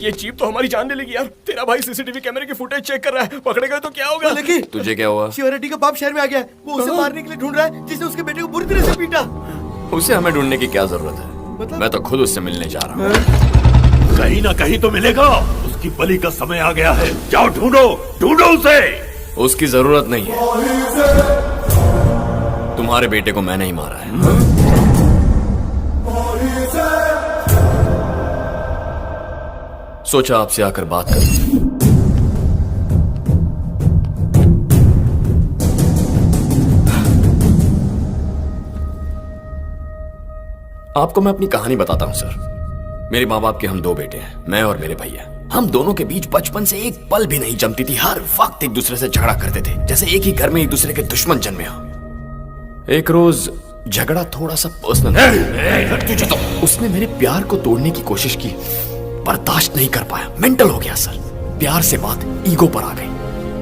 ये जीप तो हमारी जान ले लेगी यार। तेरा भाई सीसीटीवी कैमरे की फुटेज चेक कर रहा है, पकड़े गए तो क्या होगा? लेकिन तुझे क्या हुआ? शिवरेड्डी का बाप शहर में आ गया है। वो उसे मारने के लिए ढूंढ रहा है जिसने उसके बेटे को बुरी तरह से पीटा। उसे हमें ढूंढने की क्या जरूरत है? मतलब? मैं तो खुद उससे मिलने जा रहा हूँ। कहीं ना कहीं तो मिलेगा। उसकी बलि का समय आ गया है। जाओ ढूंढो, ढूंढो उसे। उसकी जरूरत नहीं है। तुम्हारे बेटे को मैंने ही मारा है। सोचा आपसे आकर बात करूं। आपको मैं अपनी कहानी बताता हूं सर। मेरे माँ बाप के हम दो बेटे हैं, मैं और मेरे भैया। हम दोनों के बीच बचपन से एक पल भी नहीं जमती थी। हर वक्त एक दूसरे से झगड़ा करते थे, जैसे एक ही घर में एक दूसरे के दुश्मन जन्मे हो। एक रोज झगड़ा थोड़ा सा पर्सनल, तो उसने मेरे प्यार को तोड़ने की कोशिश की। बर्दाश्त नहीं कर पाया, मेंटल हो गया सर। प्यार से बात ईगो पर आ गई।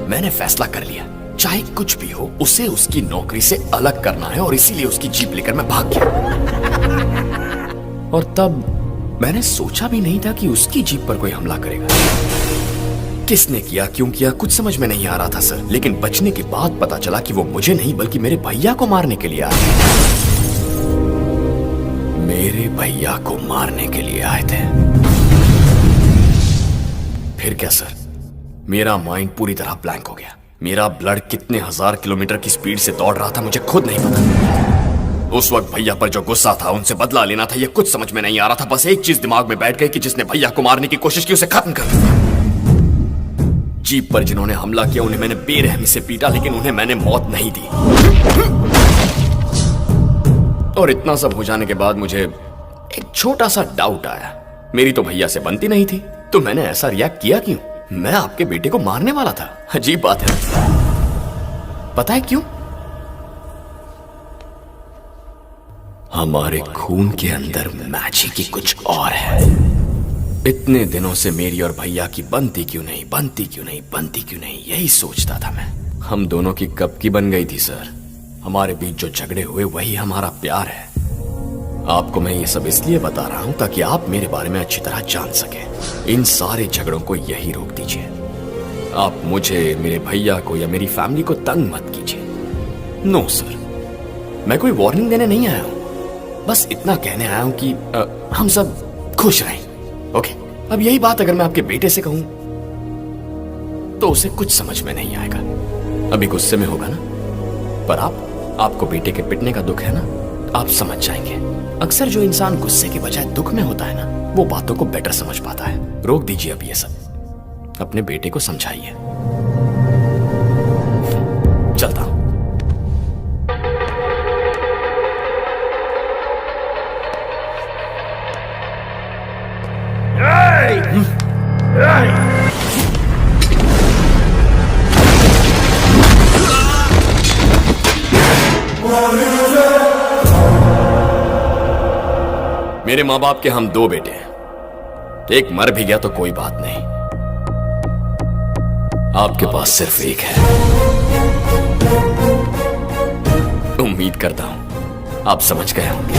मैंने फैसला कर लिया, चाहे कुछ भी हो, उसे उसकी नौकरी से अलग करना है, और इसीलिए उसकी जीप लेकर मैं भाग गया। और तब मैंने सोचा भी नहीं था कि उसकी जीप पर कोई हमला करेगा। किसने किया, क्यों किया, कुछ समझ में नहीं आ रहा था सर। लेकिन बचने के बाद पता चला कि वो मुझे नहीं बल्कि मेरे भैया को मारने के लिए आए। मेरे भैया को मारने के लिए आए थे। फिर क्या सर, मेरा माइंड पूरी तरह ब्लैंक हो गया। मेरा ब्लड कितने हजार किलोमीटर की स्पीड से दौड़ रहा था मुझे खुद नहीं पता। उस वक्त भैया पर जो गुस्सा था, उनसे बदला लेना था, ये कुछ समझ में नहीं आ रहा था। बस एक चीज दिमाग में बैठ गई कि जिसने भैया को मारने की कोशिश की उसे खत्म कर। जीप पर जिन्होंने हमला किया उन्हें मैंने बेरहमी से पीटा, लेकिन उन्हें मैंने मौत नहीं दी। और इतना सब हो जाने के बाद मुझे एक छोटा सा डाउट आया। मेरी तो भैया से बनती नहीं थी, तो मैंने ऐसा रिएक्ट किया क्यों? मैं आपके बेटे को मारने वाला था। अजीब बात है। पता है क्यों? हमारे खून के अंदर मैजिक ही कुछ और है। इतने दिनों से मेरी और भैया की बनती क्यों नहीं, बनती क्यों नहीं, बनती क्यों नहीं, यही सोचता था मैं। हम दोनों की कब की बन गई थी सर। हमारे बीच जो झगड़े हुए वही हमारा प्यार है। आपको मैं ये सब इसलिए बता रहा हूं ताकि आप मेरे बारे में अच्छी तरह जान सकें। इन सारे झगड़ों को यही रोक दीजिए। आप मुझे, मेरे भैया को या मेरी फैमिली को तंग मत कीजिए। नो सर, मैं कोई वार्निंग देने नहीं आया हूं। बस इतना कहने आया हूं कि हम सब खुश रहें। ओके, अब यही बात अगर मैं आपके बेटे से कहूं तो उसे कुछ समझ में नहीं आएगा। अभी गुस्से में होगा ना, पर आपको बेटे के पिटने का दुख है ना, आप समझ जाएंगे। अक्सर जो इंसान गुस्से के बजाय दुख में होता है ना, वो बातों को बेटर समझ पाता है। रोक दीजिए अब ये सब, अपने बेटे को समझाइए। चलता हूं। मेरे माँ बाप के हम दो बेटे हैं। एक मर भी गया तो कोई बात नहीं, आपके पास सिर्फ एक है। उम्मीद करता हूं आप समझ गए होंगे।